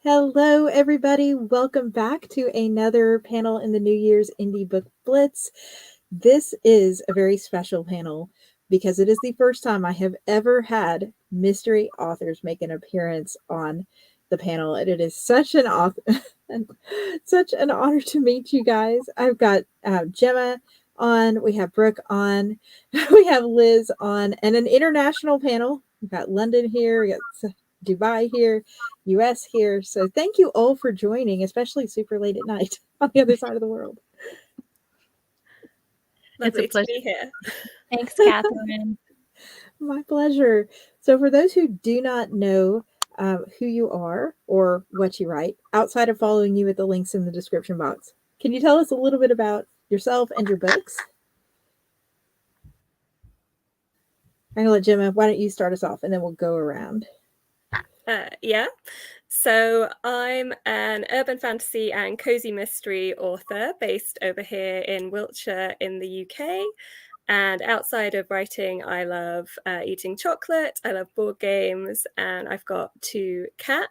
Hello, everybody. Welcome back to another panel in the New Year's Indie Book Blitz. This is a very special panel because it is the first time I have ever had mystery authors make an appearance on the panel, and it is such an such an honor to meet you guys. I've got Gemma on, we have Brooke on, we have Liz on, and an international panel. We've got London here, we got Dubai here, US here. So thank you all for joining, especially super late at night on the other side of the world. Lovely to be here. Thanks, Katherine. My pleasure. So for those who do not know who you are or what you write, outside of following you at the links in the description box, can you tell us a little bit about yourself and your books? I'm going to let Gemma, why don't you start us off and then we'll go around. Yeah. So I'm an urban fantasy and cozy mystery author based over here in Wiltshire in the UK. And outside of writing, I love eating chocolate, I love board games, and I've got 2 cats.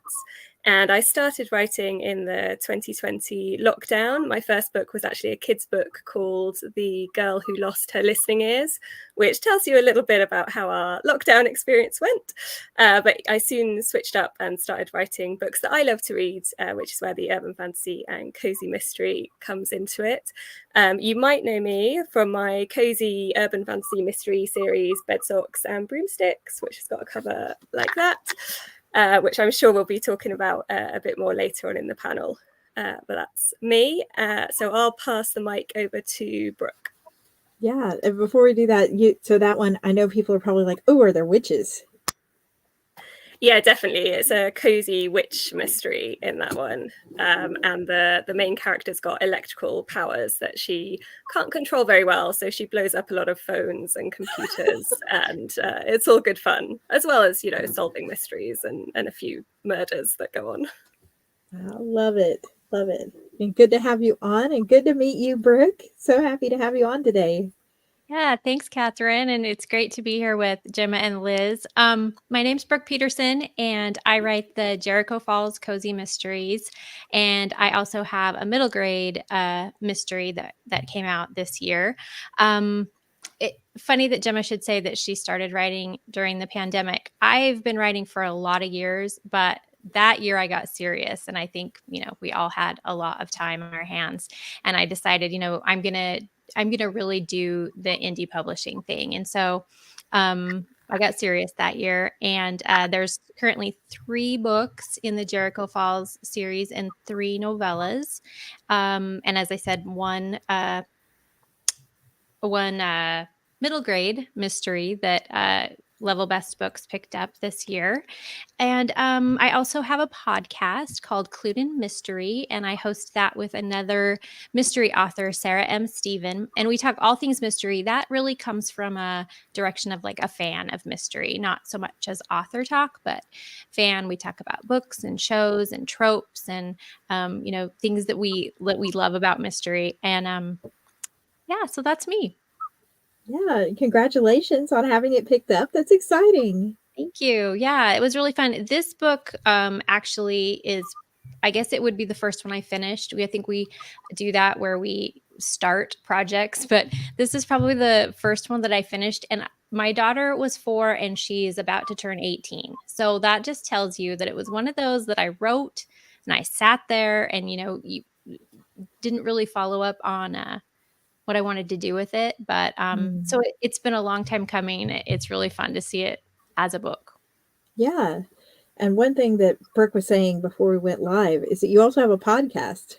And I started writing in the 2020 lockdown. My first book was actually a kid's book called The Girl Who Lost Her Listening Ears, which tells you a little bit about how our lockdown experience went. But I soon switched up and started writing books that I love to read, which is where the urban fantasy and cozy mystery comes into it. You might know me from my cozy urban fantasy mystery series, Bedsocks and Broomsticks, which has got a cover like that. Which I'm sure we'll be talking about a bit more later on in the panel. But that's me. So I'll pass the mic over to Brooke. Yeah, and before we do that, so that one, I know people are probably like, oh, are there witches? Yeah, definitely. It's a cozy witch mystery in that one. And the main character's got electrical powers that she can't control very well. So she blows up a lot of phones and computers and it's all good fun, as well as, solving mysteries and a few murders that go on. I love it. Love it. And good to have you on and good to meet you, Brooke. So happy to have you on today. Yeah, thanks, Katherine. And it's great to be here with Gemma and Liz. My name's Brooke Peterson, and I write the Jericho Falls Cozy Mysteries. And I also have a middle grade mystery that came out this year. Funny that Gemma should say that she started writing during the pandemic. I've been writing for a lot of years, but that year I got serious. And I think, we all had a lot of time on our hands. And I decided, I'm going to really do the indie publishing thing. And so I got serious that year. And there's currently 3 books in the Jericho Falls series and 3 novellas. And as I said, one middle grade mystery that Level Best Books picked up this year. And I also have a podcast called Clued in Mystery, and I host that with another mystery author, Sarah M. Stephen. And we talk all things mystery. That really comes from a direction of like a fan of mystery, not so much as author talk, but fan. We talk about books and shows and tropes and, things that we love about mystery. And yeah, so that's me. Yeah, congratulations on having it picked up. That's exciting. Thank you. Yeah, it was really fun. This book actually is, I guess it would be the first one I finished. I think we do that where we start projects, but this is probably the first one that I finished. And my daughter was 4 and she's about to turn 18. So that just tells you that it was one of those that I wrote and I sat there and, you didn't really follow up on what I wanted to do with it. But so it's been a long time coming. It's really fun to see it as a book. Yeah. And one thing that Brooke was saying before we went live is that you also have a podcast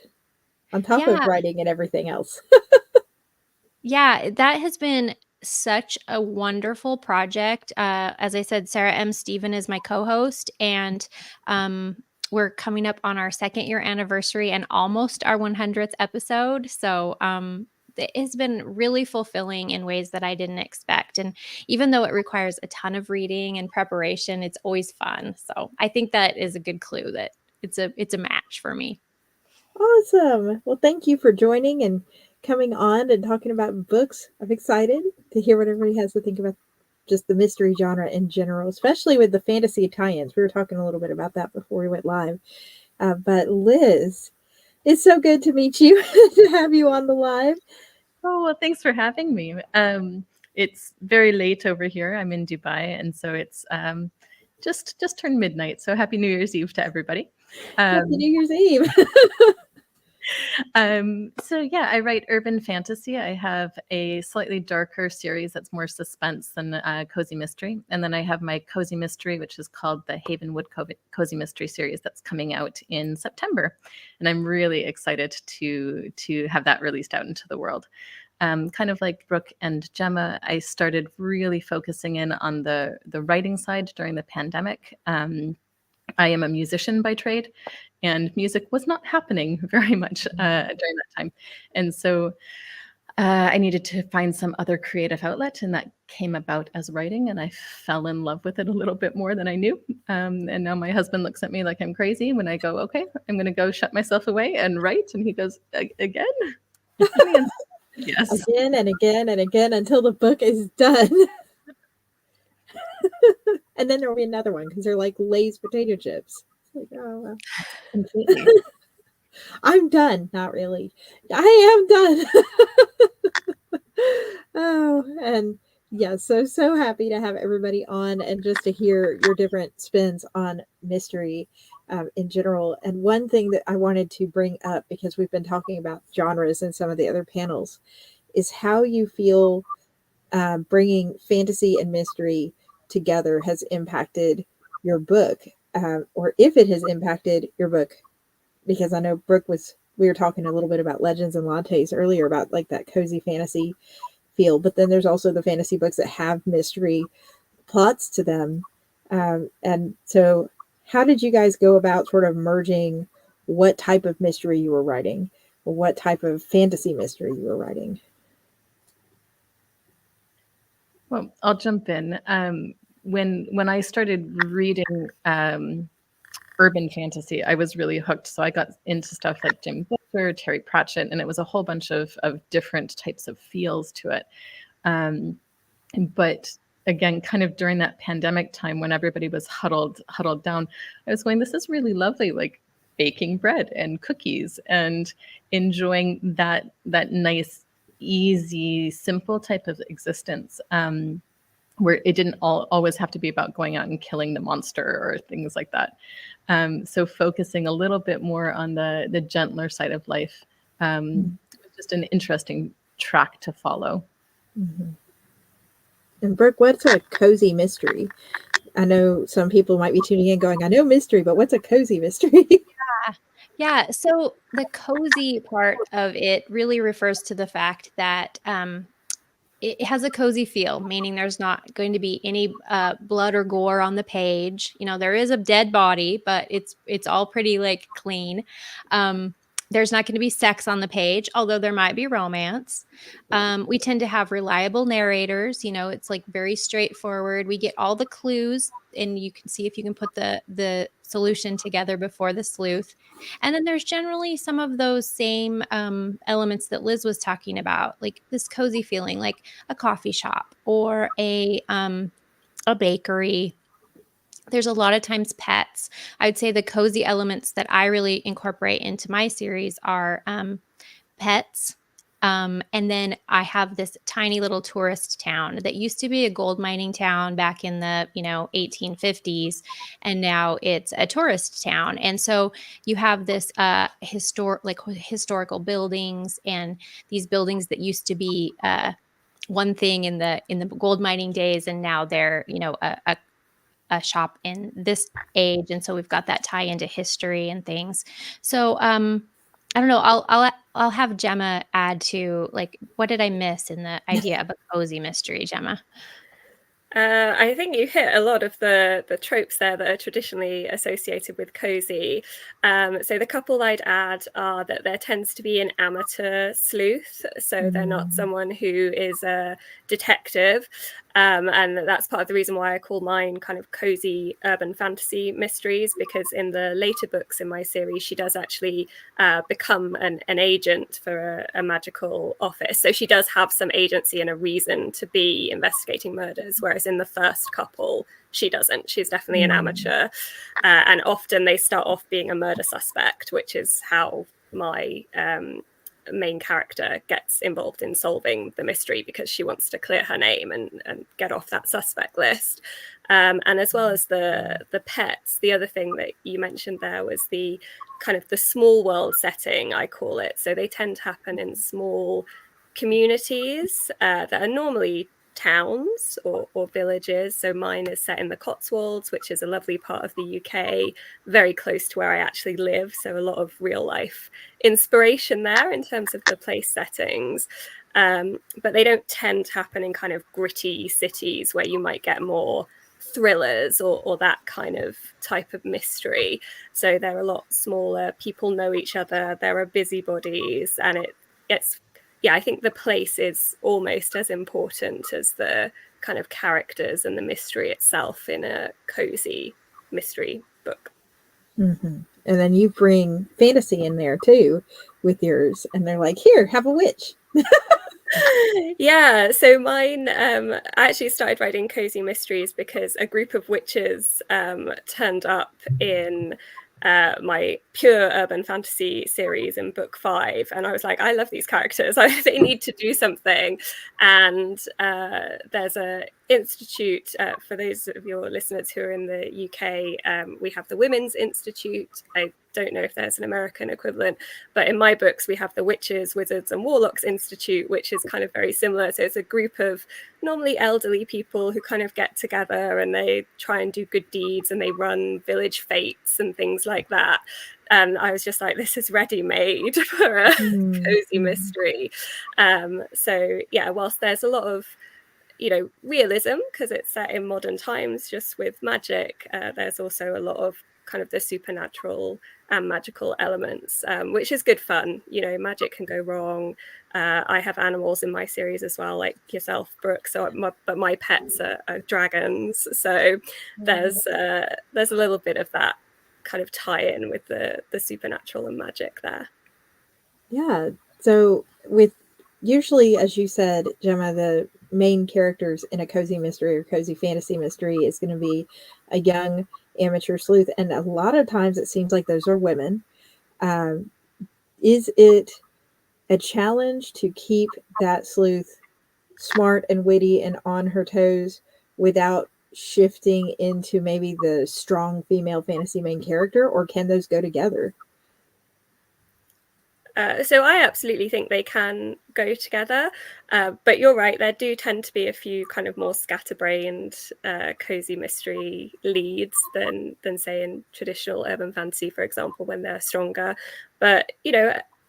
on top of writing and everything else. Yeah, that has been such a wonderful project. As I said, Sarah M. Stephen is my co-host, and we're coming up on our 2nd year anniversary and almost our 100th episode. So it has been really fulfilling in ways that I didn't expect. And even though it requires a ton of reading and preparation, it's always fun. So I think that is a good clue that it's a match for me. Awesome. Well, thank you for joining and coming on and talking about books. I'm excited to hear what everybody has to think about just the mystery genre in general, especially with the fantasy tie-ins. We were talking a little bit about that before we went live. But Liz, it's so good to meet you, to have you on the live. Oh, well, thanks for having me. It's very late over here. I'm in Dubai, and so it's just turned midnight. So happy New Year's Eve to everybody. Happy New Year's Eve. So yeah, I write urban fantasy. I have a slightly darker series that's more suspense than cozy mystery. And then I have my cozy mystery, which is called the Havenwood Cozy Mystery series that's coming out in September. And I'm really excited to have that released out into the world. Kind of like Brooke and Gemma, I started really focusing in on the writing side during the pandemic. I am a musician by trade, and music was not happening very much during that time. And so I needed to find some other creative outlet, and that came about as writing, and I fell in love with it a little bit more than I knew. And now my husband looks at me like I'm crazy when I go, okay, I'm going to go shut myself away and write. And he goes, again? Yes. Again and again and again until the book is done. And then there'll be another one because they're like Lay's potato chips. It's like, oh, well. Completely. I'm done. Not really. I am done. Oh, and yeah, so happy to have everybody on and just to hear your different spins on mystery in general. And one thing that I wanted to bring up, because we've been talking about genres in some of the other panels, is how you feel bringing fantasy and mystery together has impacted your book, or if it has impacted your book. Because I know Brooke we were talking a little bit about Legends and Lattes earlier about like that cozy fantasy feel, but then there's also the fantasy books that have mystery plots to them. And so how did you guys go about sort of merging what type of mystery you were writing, or what type of fantasy mystery you were writing? Well, I'll jump in. When I started reading urban fantasy, I was really hooked. So I got into stuff like Jim Butcher, Terry Pratchett, and it was a whole bunch of different types of feels to it. But again, kind of during that pandemic time when everybody was huddled down, I was going, this is really lovely, like baking bread and cookies and enjoying that nice, easy, simple type of existence. Where it didn't always have to be about going out and killing the monster or things like that. So focusing a little bit more on the gentler side of life, just an interesting track to follow. Mm-hmm. And Brooke, what's a cozy mystery? I know some people might be tuning in going, I know mystery, but what's a cozy mystery? Yeah. So the cozy part of it really refers to the fact that it has a cozy feel, meaning there's not going to be any blood or gore on the page. You know, there is a dead body, but it's all pretty like clean. There's not going to be sex on the page, although there might be romance. We tend to have reliable narrators. You know, it's like very straightforward. We get all the clues, and you can see if you can put the solution together before the sleuth. And then there's generally some of those same elements that Liz was talking about, like this cozy feeling, like a coffee shop or a bakery. There's a lot of times pets. I'd say the cozy elements that I really incorporate into my series are pets. And then I have this tiny little tourist town that used to be a gold mining town back in the 1850s, and now it's a tourist town. And so you have this historical buildings, and these buildings that used to be one thing in the gold mining days, and now they're a shop in this age. And so we've got that tie into history and things. So I don't know. I'll have Gemma add to, like, what did I miss in the idea of a cozy mystery, Gemma? I think you hit a lot of the tropes there that are traditionally associated with cozy. So the couple I'd add are that there tends to be an amateur sleuth. So they're not someone who is a detective. And that's part of the reason why I call mine kind of cozy urban fantasy mysteries, because in the later books in my series, she does actually become an agent for a magical office. So she does have some agency and a reason to be investigating murders, whereas in the first couple, she doesn't. She's definitely an amateur. And often they start off being a murder suspect, which is how my main character gets involved in solving the mystery, because she wants to clear her name and get off that suspect list. And as well as the pets, the other thing that you mentioned there was the kind of the small world setting, I call it. So they tend to happen in small communities that are normally towns or villages. So mine is set in the Cotswolds, which is a lovely part of the UK, very close to where I actually live. So a lot of real life inspiration there in terms of the place settings. But they don't tend to happen in kind of gritty cities where you might get more thrillers or that kind of type of mystery. So they're a lot smaller. People know each other. There are busybodies, and it's I think the place is almost as important as the kind of characters and the mystery itself in a cozy mystery book. Mm-hmm. And then you bring fantasy in there too with yours, and they're like, here, have a witch. Yeah, so mine, I actually started writing cozy mysteries because a group of witches turned up in my pure urban fantasy series in book 5, and I was like, I love these characters. They need to do something. And there's a institute for those of your listeners who are in the UK. We have the Women's Institute. I don't know if there's an American equivalent, but in my books we have the Witches, Wizards and Warlocks Institute, which is kind of very similar. So it's a group of normally elderly people who kind of get together and they try and do good deeds, and they run village fetes and things like that. And I was just like, this is ready-made for a cozy mystery. So yeah, whilst there's a lot of realism because it's set in modern times just with magic, there's also a lot of kind of the supernatural and magical elements, which is good fun. Magic can go wrong. I have animals in my series as well, like yourself, Brooke. But my pets are dragons. So there's a little bit of that kind of tie-in with the supernatural and magic there. Yeah. So with usually, as you said, Gemma, the main characters in a cozy mystery or cozy fantasy mystery is going to be a young amateur sleuth, and a lot of times it seems like those are women. Is it a challenge to keep that sleuth smart and witty and on her toes without shifting into maybe the strong female fantasy main character, or can those go together? So I absolutely think they can go together, but you're right, there do tend to be a few kind of more scatterbrained cozy mystery leads than say in traditional urban fantasy, for example, when they're stronger. But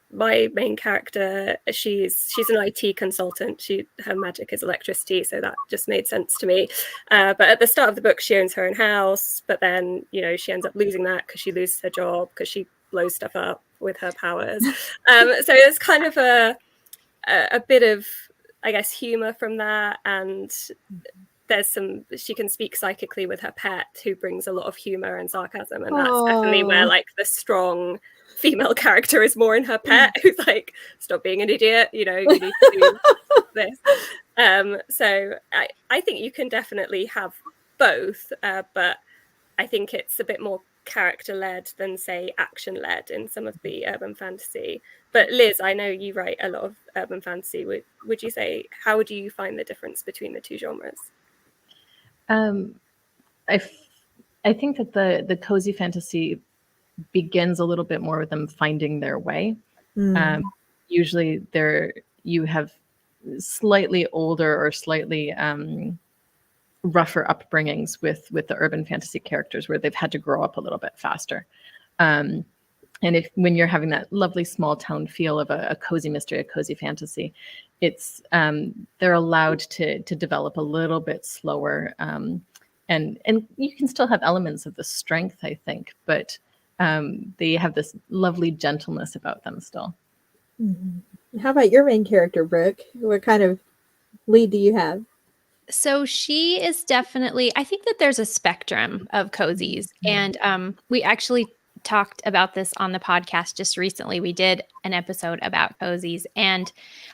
my main character, she's an IT consultant. Her magic is electricity, so that just made sense to me. But at the start of the book, she owns her own house, but then she ends up losing that because she loses her job because she blows stuff up with her powers. So it's kind of a bit of, I guess, humor from that, and she can speak psychically with her pet, who brings a lot of humor and sarcasm, and that's definitely where like the strong female character is more in her pet, who's like, stop being an idiot, you need to do this. So I think you can definitely have both, but I think it's a bit more character-led than say action-led in some of the urban fantasy. But Liz, I know you write a lot of urban fantasy. Would you say, how do you find the difference between the two genres? I think that the cozy fantasy begins a little bit more with them finding their way. Usually you have slightly older or slightly rougher upbringings with the urban fantasy characters, where they've had to grow up a little bit faster. And when you're having that lovely small town feel of a cozy mystery, a cozy fantasy, it's they're allowed to develop a little bit slower. And you can still have elements of the strength, I think, but they have this lovely gentleness about them still. How about your main character, Brooke? What kind of lead do you have? So she is definitely, I think that there's a spectrum of cozies. And we actually talked about this on the podcast just recently. We did an episode about cozies, and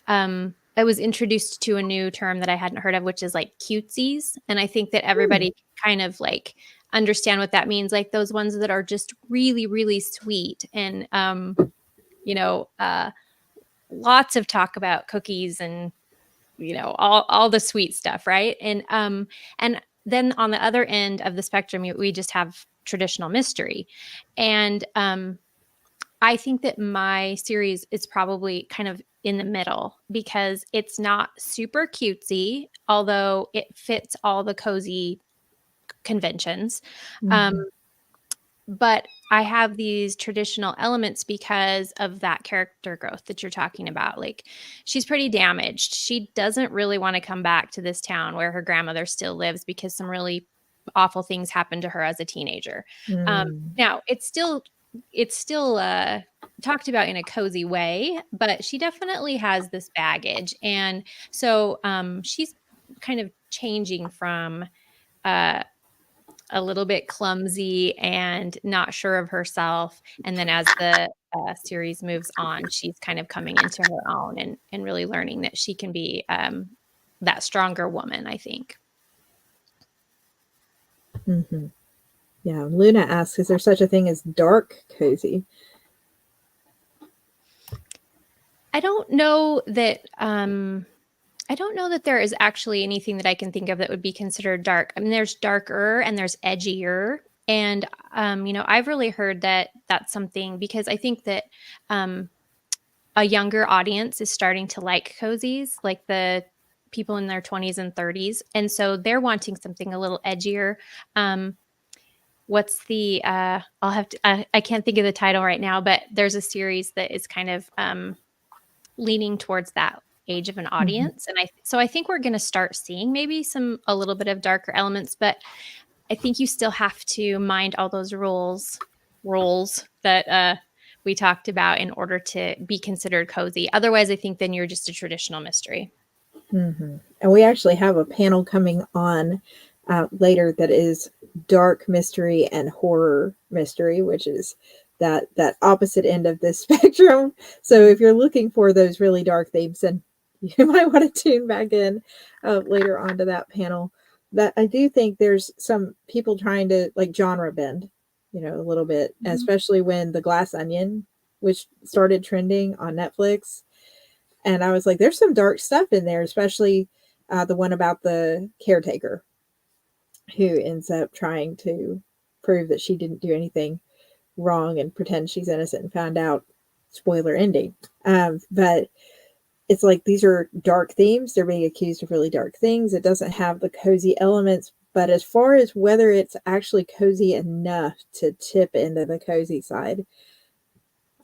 I was introduced to a new term that I hadn't heard of, which is like cutesies. And I think that everybody kind of like understand what that means, like those ones that are just really, really sweet. And, lots of talk about cookies and all the sweet stuff, right? And then on the other end of the spectrum, we just have traditional mystery. And I think that my series is probably kind of in the middle because it's not super cutesy, although it fits all the cozy conventions. But I have these traditional elements because of that character growth that you're talking about. Like, she's pretty damaged. She doesn't really want to come back to this town where her grandmother still lives because some really awful things happened to her as a teenager. Now, it's still talked about in a cozy way, but she definitely has this baggage. And so she's kind of changing from a little bit clumsy and not sure of herself. And then as the series moves on, she's kind of coming into her own and really learning that she can be that stronger woman, I think. Yeah. Luna asks, is there such a thing as dark cozy? I don't know that there is actually anything that I can think of that would be considered dark. I mean, there's darker and there's edgier. And, I've really heard that that's something because I think that a younger audience is starting to like cozies, like the people in their 20s and 30s. And so they're wanting something a little edgier. What's the, I can't think of the title right now, but there's a series that is kind of leaning towards that age of an audience. And I think we're going to start seeing maybe a little bit of darker elements, but I think you still have to mind all those rules that we talked about in order to be considered cozy. Otherwise, I think then you're just a traditional mystery. And we actually have a panel coming on later that is dark mystery and horror mystery, which is that opposite end of this spectrum. So if you're looking for those really dark themes, then you might want to tune back in later on to that panel. That I do think there's some people trying to like genre bend, a little bit, especially when The Glass Onion, which started trending on Netflix. And I was like, there's some dark stuff in there, especially the one about the caretaker who ends up trying to prove that she didn't do anything wrong and pretend she's innocent and found out, spoiler ending. But it's like, these are dark themes. They're being accused of really dark things. It doesn't have the cozy elements, but as far as whether it's actually cozy enough to tip into the cozy side,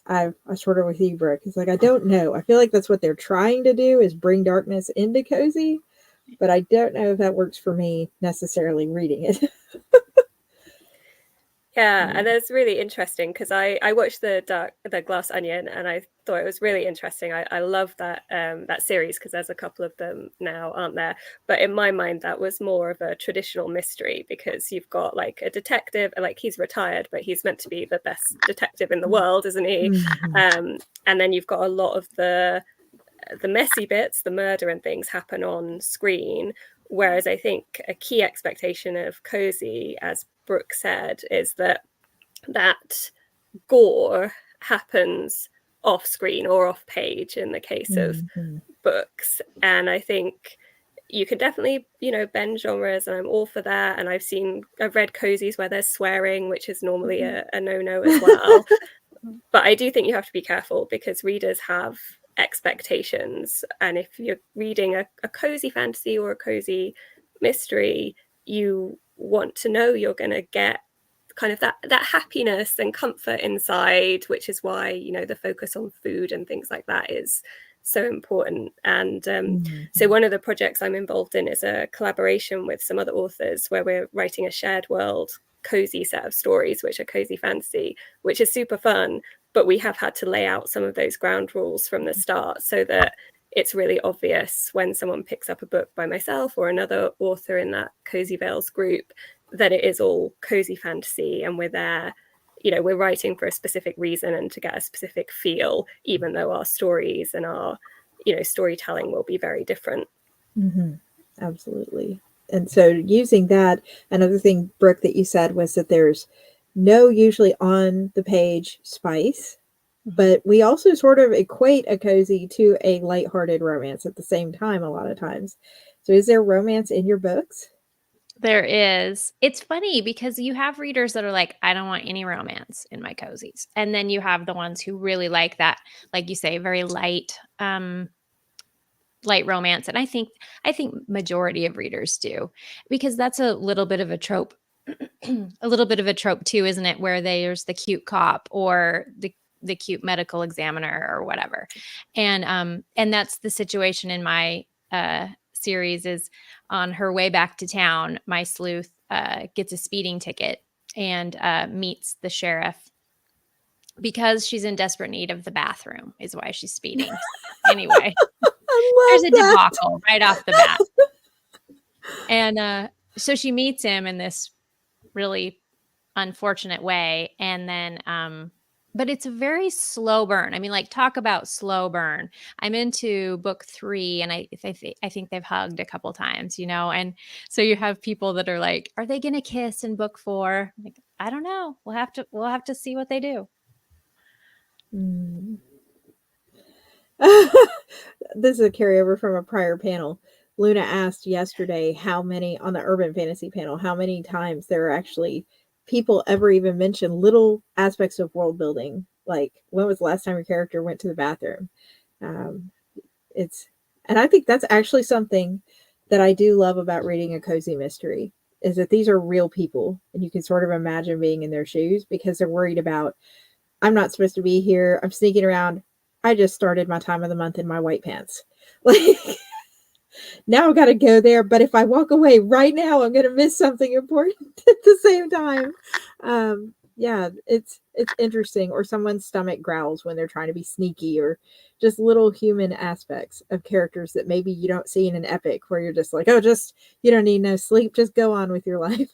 I sort of with you, Brooke. It's like, I don't know. I feel like that's what they're trying to do is bring darkness into cozy, but I don't know if that works for me necessarily reading it. Yeah, and it's really interesting because I watched the Glass Onion and I thought it was really interesting. I love that that series because there's a couple of them now, aren't there? But in my mind, that was more of a traditional mystery because you've got like a detective, like he's retired, but he's meant to be the best detective in the world, isn't he? And then you've got a lot of the messy bits, the murder and things happen on screen. Whereas I think a key expectation of cozy, as Brooke said, is that gore happens off screen or off page in the case of books. And I think you can definitely, bend genres, and I'm all for that. And I've read cozies where there's swearing, which is normally a no-no as well. But I do think you have to be careful because readers have expectations, and if you're reading a cozy fantasy or a cozy mystery, you want to know you're going to get kind of that happiness and comfort inside, which is why the focus on food and things like that is so important. And so one of the projects I'm involved in is a collaboration with some other authors where we're writing a shared world cozy set of stories, which are cozy fantasy, which is super fun. But we have had to lay out some of those ground rules from the start so that it's really obvious when someone picks up a book by myself or another author in that Cozy Vales group that it is all cozy fantasy, and we're there, we're writing for a specific reason and to get a specific feel, even though our stories and our storytelling will be very different. Absolutely. And so using that, another thing, Brooke, that you said was that there's no usually on the page spice, but we also sort of equate a cozy to a lighthearted romance at the same time a lot of times. So is there romance in your books? There is. It's funny because you have readers that are like, I don't want any romance in my cozies. And then you have the ones who really like that, like you say, very light romance. And I think majority of readers do, because that's a little bit of a trope. A little bit of a trope too, isn't it? Where there's the cute cop or the cute medical examiner or whatever. And that's the situation in my series. Is on her way back to town, my sleuth gets a speeding ticket and meets the sheriff because she's in desperate need of the bathroom, is why she's speeding. Anyway, there's a debacle right off the bat. And so she meets him in this really unfortunate way. And then, but it's a very slow burn. I mean, like, talk about slow burn. I'm into book 3 and I think they've hugged a couple times, and so you have people that are like, are they going to kiss in book 4? Like, I don't know. We'll have to see what they do. This is a carryover from a prior panel. Luna asked yesterday how many, on the urban fantasy panel, how many times there are actually people ever even mention little aspects of world building. Like, when was the last time your character went to the bathroom? And I think that's actually something that I do love about reading a cozy mystery, is that these are real people and you can sort of imagine being in their shoes, because they're worried about, I'm not supposed to be here. I'm sneaking around. I just started my time of the month in my white pants. Like, now I've got to go there. But if I walk away right now, I'm going to miss something important at the same time. Yeah, it's interesting. Or someone's stomach growls when they're trying to be sneaky, or just little human aspects of characters that maybe you don't see in an epic, where you're just like, oh, you don't need no sleep. Just go on with your life.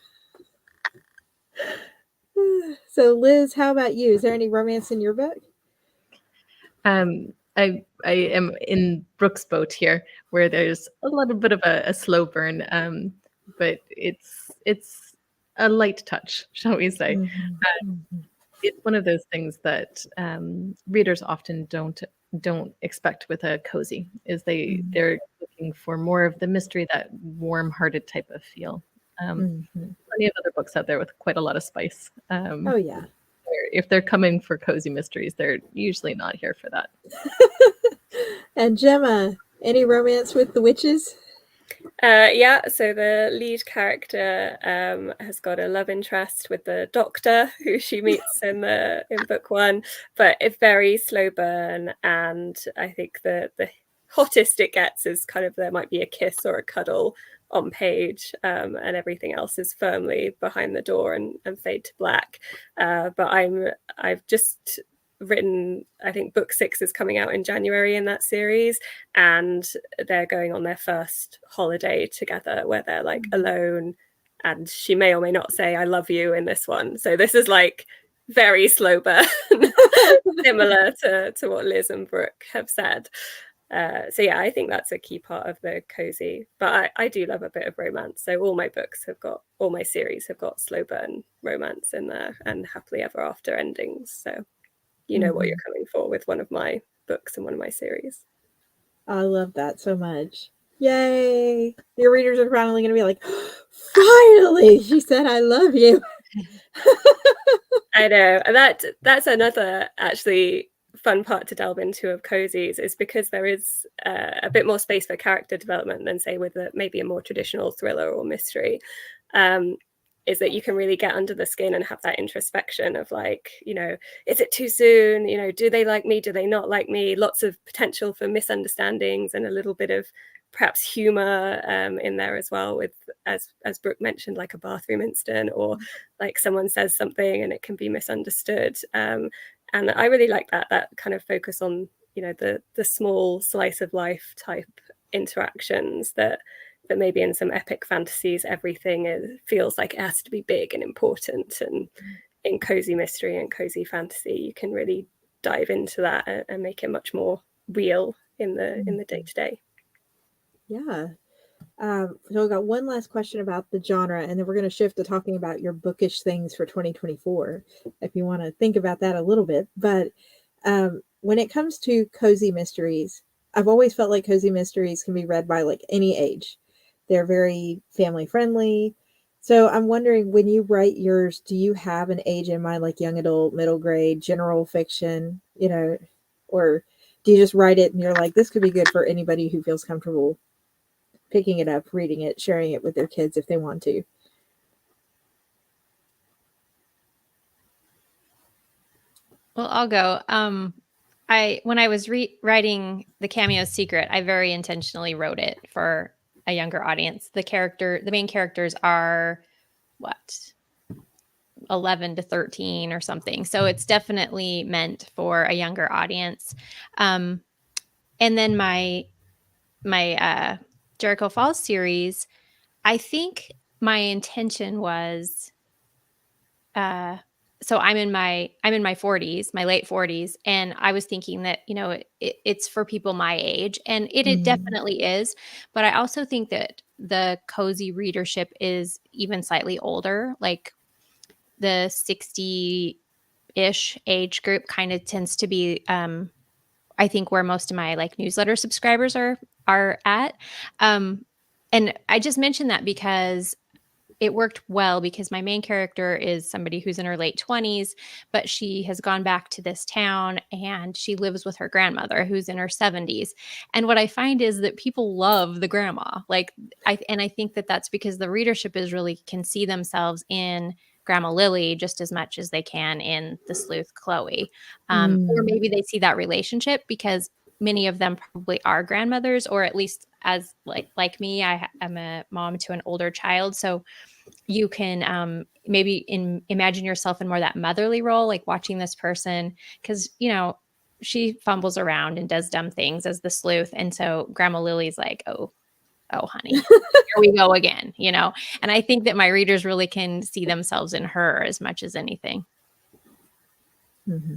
So Liz, how about you? Is there any romance in your book? I am in Brooke's boat here, where there's a little bit of a slow burn, but it's a light touch, shall we say. It's one of those things that readers often don't expect with a cozy, is they're looking for more of the mystery, that warm-hearted type of feel. Plenty of other books out there with quite a lot of spice. Oh yeah. If they're coming for cozy mysteries, they're usually not here for that. And Gemma, any romance with the witches? Yeah, so the lead character has got a love interest with the doctor who she meets in book 1, but it's very slow burn, and I think the hottest it gets is kind of, there might be a kiss or a cuddle on page, and everything else is firmly behind the door and fade to black. But I've just written, I think book 6 is coming out in January in that series, and they're going on their first holiday together where they're like alone, and she may or may not say I love you in this one. So this is like very slow burn, similar to what Liz and Brooke have said. So yeah, I think that's a key part of the cozy, but I do love a bit of romance. So all my series have got slow burn romance in there and happily ever after endings. So you know what you're coming for with one of my books and one of my series. I love that so much. Yay. Your readers are finally going to be like, finally, she said, I love you. I know. And that's another actually fun part to delve into of cozies, is because there is a bit more space for character development than, say, with maybe a more traditional thriller or mystery. Is that you can really get under the skin and have that introspection of like, is it too soon? Do they like me? Do they not like me? Lots of potential for misunderstandings and a little bit of perhaps humor in there as well, with, as Brooke mentioned, like a bathroom incident, or like someone says something and it can be misunderstood. And I really like that kind of focus on the small slice of life type interactions that maybe in some epic fantasies everything feels like it has to be big and important, and in cozy mystery and cozy fantasy you can really dive into that and make it much more real in the day-to-day. Yeah. So I've got one last question about the genre, and then we're going to shift to talking about your bookish things for 2024, if you want to think about that a little bit. But when it comes to cozy mysteries, I've always felt like cozy mysteries can be read by like any age. They're very family friendly. So I'm wondering, when you write yours, do you have an age in mind, like young adult, middle grade, general fiction, or do you just write it and you're like, this could be good for anybody who feels comfortable picking it up, reading it, sharing it with their kids if they want to? Well, I'll go. When I was writing The Cameo Secret, I very intentionally wrote it for a younger audience. The main characters are what, 11 to 13 or something. So it's definitely meant for a younger audience. And then my Jericho Falls series, I think my intention was, so I'm in my 40s, my late 40s, and I was thinking that, it's for people my age, and it definitely is. But I also think that the cozy readership is even slightly older, like the 60-ish age group kind of tends to be, I think, where most of my like newsletter subscribers are at. And I just mentioned that because it worked well, because my main character is somebody who's in her late 20s, but she has gone back to this town and she lives with her grandmother who's in her 70s. And what I find is that people love the grandma. Like, I think that that's because the readership can see themselves in Grandma Lily just as much as they can in the sleuth Chloe. Or maybe they see that relationship because many of them probably are grandmothers, or at least, as like me, I am a mom to an older child. So you can maybe imagine yourself in more that motherly role, like watching this person, because, she fumbles around and does dumb things as the sleuth. And so Grandma Lily's like, oh, honey, here we go again, And I think that my readers really can see themselves in her as much as anything. Mm-hmm.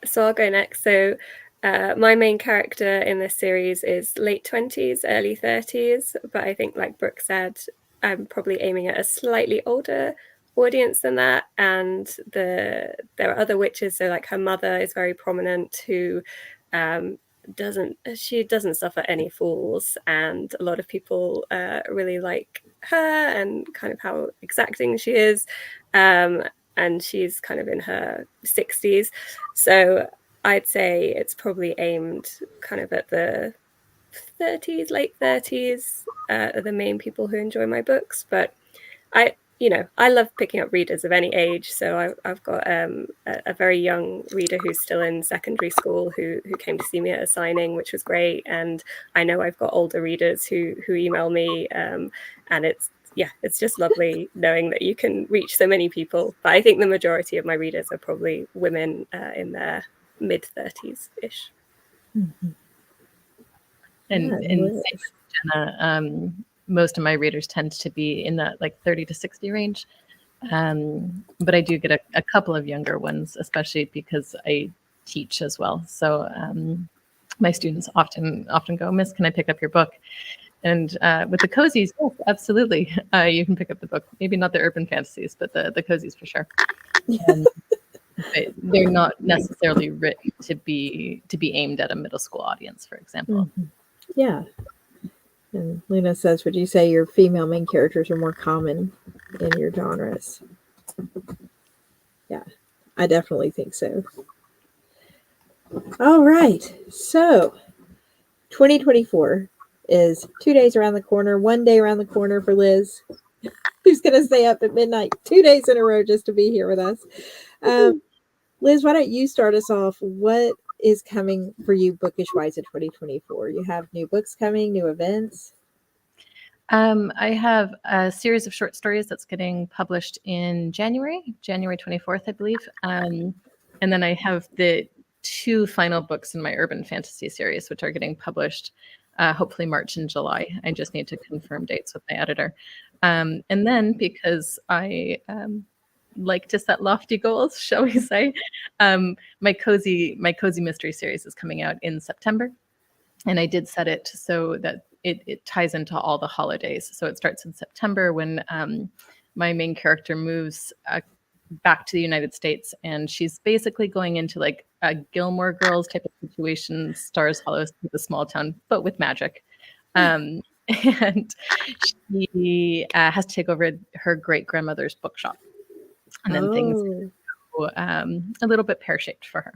So I'll go next. So my main character in this series is late 20s, early 30s, but I think, like Brooke said, I'm probably aiming at a slightly older audience than that. And there are other witches. So like her mother is very prominent, who doesn't suffer any fools, and a lot of people really like her and kind of how exacting she is. And she's kind of in her 60s. So I'd say it's probably aimed kind of at the 30s, late 30s, are the main people who enjoy my books. But I love picking up readers of any age. So I've got a very young reader who's still in secondary school who came to see me at a signing, which was great. And I know I've got older readers who email me, and it's just lovely knowing that you can reach so many people. But I think the majority of my readers are probably women in their mid-30s-ish. Mm-hmm. And same with Jenna, most of my readers tend to be in that like 30 to 60 range. But I do get a couple of younger ones, especially because I teach as well. So my students often go, "Miss, can I pick up your book?" And with the cozies, yes, absolutely. You can pick up the book. Maybe not the urban fantasies, but the cozies for sure. They're not necessarily written to be aimed at a middle school audience, for example. Mm-hmm. Yeah. And Lena says, would you say your female main characters are more common in your genres? Yeah, I definitely think so. All right. So 2024 is 2 days around the corner, 1 day around the corner for Liz, who's going to stay up at midnight 2 days in a row just to be here with us. Liz, why don't you start us off? What is coming for you bookish wise in 2024? You have new books coming, new events? I have a series of short stories that's getting published in January 24th, I believe. And then I have the 2 final books in my urban fantasy series, which are getting published hopefully March and July. I just need to confirm dates with my editor. And then because I like to set lofty goals, shall we say, my cozy mystery series is coming out in September. And I did set it so that it ties into all the holidays. So it starts in September when my main character moves back to the United States, and she's basically going into like a Gilmore Girls type of situation, Stars Hollow, with a small town, but with magic. And she has to take over her great grandmother's bookshop, and then things go a little bit pear-shaped for her.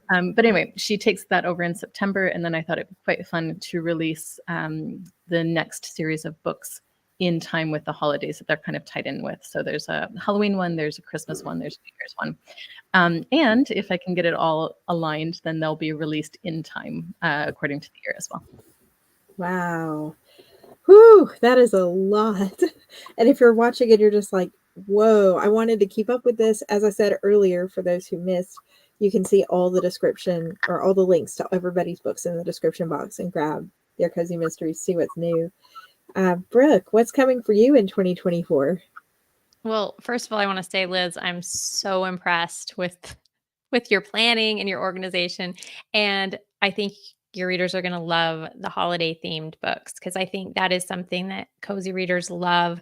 But anyway, she takes that over in September, and then I thought it'd be quite fun to release the next series of books in time with the holidays that they're kind of tied in with. So there's a Halloween one, there's a Christmas one, there's a New Year's one. And if I can get it all aligned, then they'll be released in time according to the year as well. Wow. Whew, that is a lot. And if you're watching it, you're just like, whoa, I wanted to keep up with this. As I said earlier, for those who missed, you can see all the description or all the links to everybody's books in the description box and grab their cozy mysteries, see what's new. Brooke, what's coming for you in 2024? Well, first of all, I want to say, Liz, I'm so impressed with your planning and your organization. And I think your readers are going to love the holiday themed books, because I think that is something that cozy readers love.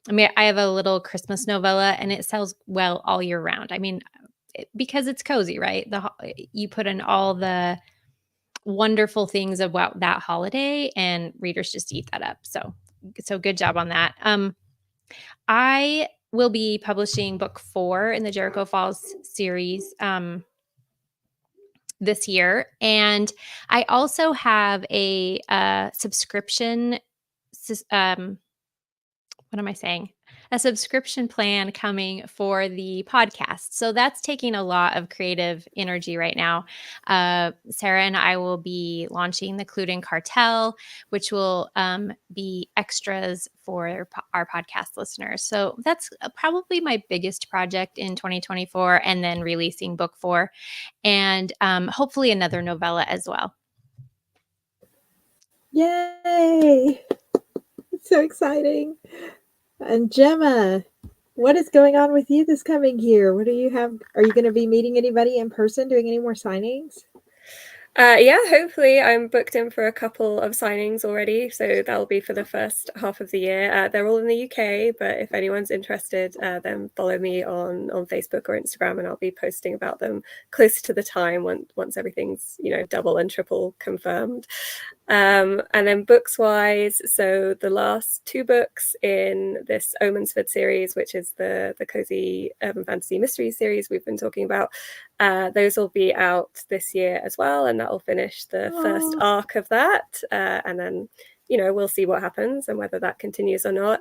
I mean, I have a little Christmas novella and it sells well all year round. I mean, because it's cozy, right? You put in all the wonderful things about that holiday and readers just eat that up. So good job on that. I will be publishing book 4 in the Jericho Falls series this year. And I also have a subscription, what am I saying? A subscription plan coming for the podcast. So that's taking a lot of creative energy right now. Sarah and I will be launching the Clued In Cartel, which will be extras for our podcast listeners. So that's probably my biggest project in 2024, and then releasing book 4 and hopefully another novella as well. Yay! It's so exciting. And Gemma, what is going on with you this coming year? What do you have? Are you going to be meeting anybody in person, doing any more signings? Yeah, hopefully I'm booked in for a couple of signings already. So that'll be for the first half of the year. They're all in the UK, but if anyone's interested, then follow me on Facebook or Instagram, and I'll be posting about them closer to the time once everything's, double and triple confirmed. And then books wise, so the last 2 books in this Omensford series, which is the cozy urban fantasy mystery series we've been talking about, those will be out this year as well, and that will finish the first arc of that, and then we'll see what happens and whether that continues or not.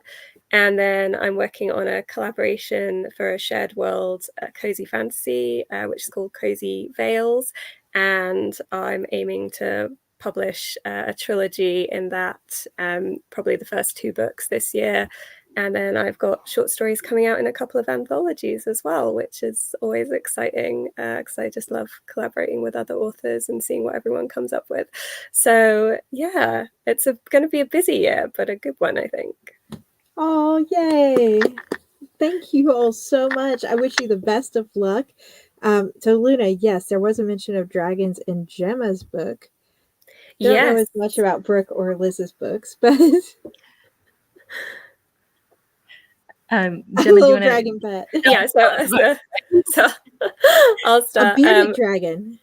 And then I'm working on a collaboration for a shared world cozy fantasy, which is called Cozy Veils, and I'm aiming to publish a trilogy in that, probably the first 2 books this year. And then I've got short stories coming out in a couple of anthologies as well, which is always exciting, because I just love collaborating with other authors and seeing what everyone comes up with. So yeah, it's going to be a busy year, but a good one, I think. Oh, yay. Thank you all so much. I wish you the best of luck. So Luna, yes, there was a mention of dragons in Gemma's book. Don't know as much about Brooke or Liz's books, but Gemma, a little dragon pet. Yeah, so I'll start. A bearded dragon.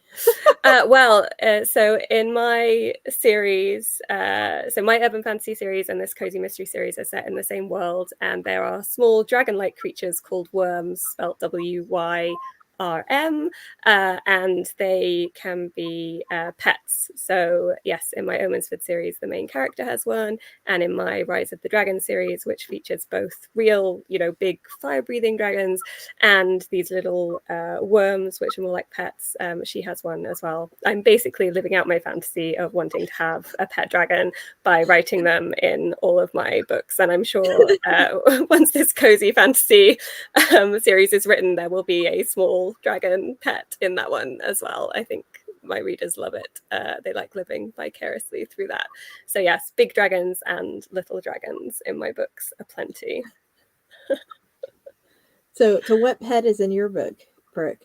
So in my series, so my urban fantasy series and this cozy mystery series are set in the same world, and there are small dragon-like creatures called worms, spelled WYRMS, RM, and they can be pets. So yes, in my Omensford series, the main character has one, and in my Rise of the Dragon series, which features both real, big fire-breathing dragons and these little worms, which are more like pets, she has one as well. I'm basically living out my fantasy of wanting to have a pet dragon by writing them in all of my books, and I'm sure once this cozy fantasy series is written, there will be a small dragon pet in that one as well. I think my readers love it. They like living vicariously through that. So yes, big dragons and little dragons in my books aplenty. So what pet is in your book, Brooke?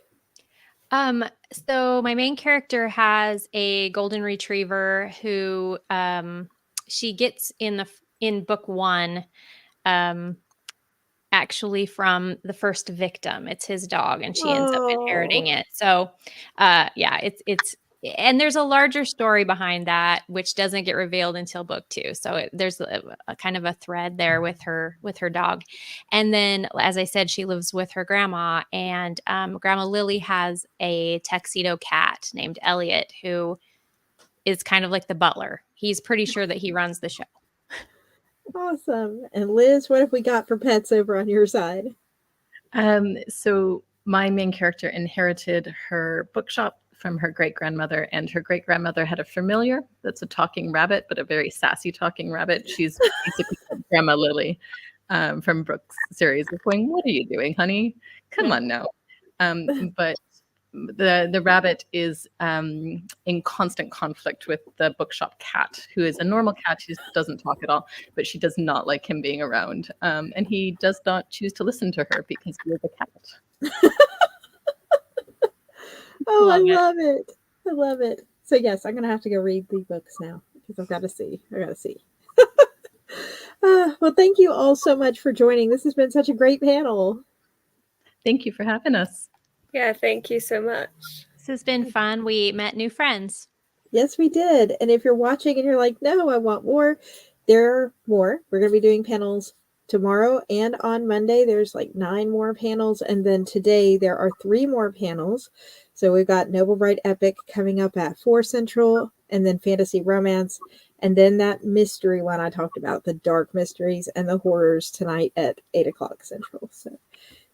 So my main character has a golden retriever who she gets in book 1 actually from the first victim. It's his dog, and she ends up inheriting it. So yeah, it's and there's a larger story behind that, which doesn't get revealed until book 2. So there's a kind of a thread there with her dog. And then, as I said, she lives with her grandma, and Grandma Lily has a tuxedo cat named Elliot, who is kind of like the butler. He's pretty sure that he runs the show. Awesome. And Liz, what have we got for pets over on your side? So my main character inherited her bookshop from her great-grandmother, and her great-grandmother had a familiar that's a talking rabbit, but a very sassy talking rabbit. She's basically Grandma Lily from Brooke's series of going, "What are you doing, honey? Come on now." But the rabbit is in constant conflict with the bookshop cat, who is a normal cat. She doesn't talk at all, but she does not like him being around. And he does not choose to listen to her because he is a cat. Oh, I love it. I love it. So yes, I'm going to have to go read the books now because I've got to see. Well, thank you all so much for joining. This has been such a great panel. Thank you for having us. Yeah, thank you so much. This has been fun. We met new friends. Yes, we did. And if you're watching and you're like, no, I want more, there are more. We're going to be doing panels tomorrow and on Monday. There's like 9 more panels. And then today there are 3 more panels. So we've got Noble Bright Epic coming up at 4 Central, and then Fantasy Romance, and then that mystery one I talked about, the dark mysteries and the horrors, tonight at 8 o'clock Central. So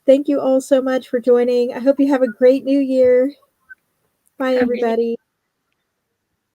thank you all so much for joining. I hope you have a great new year. Bye, everybody.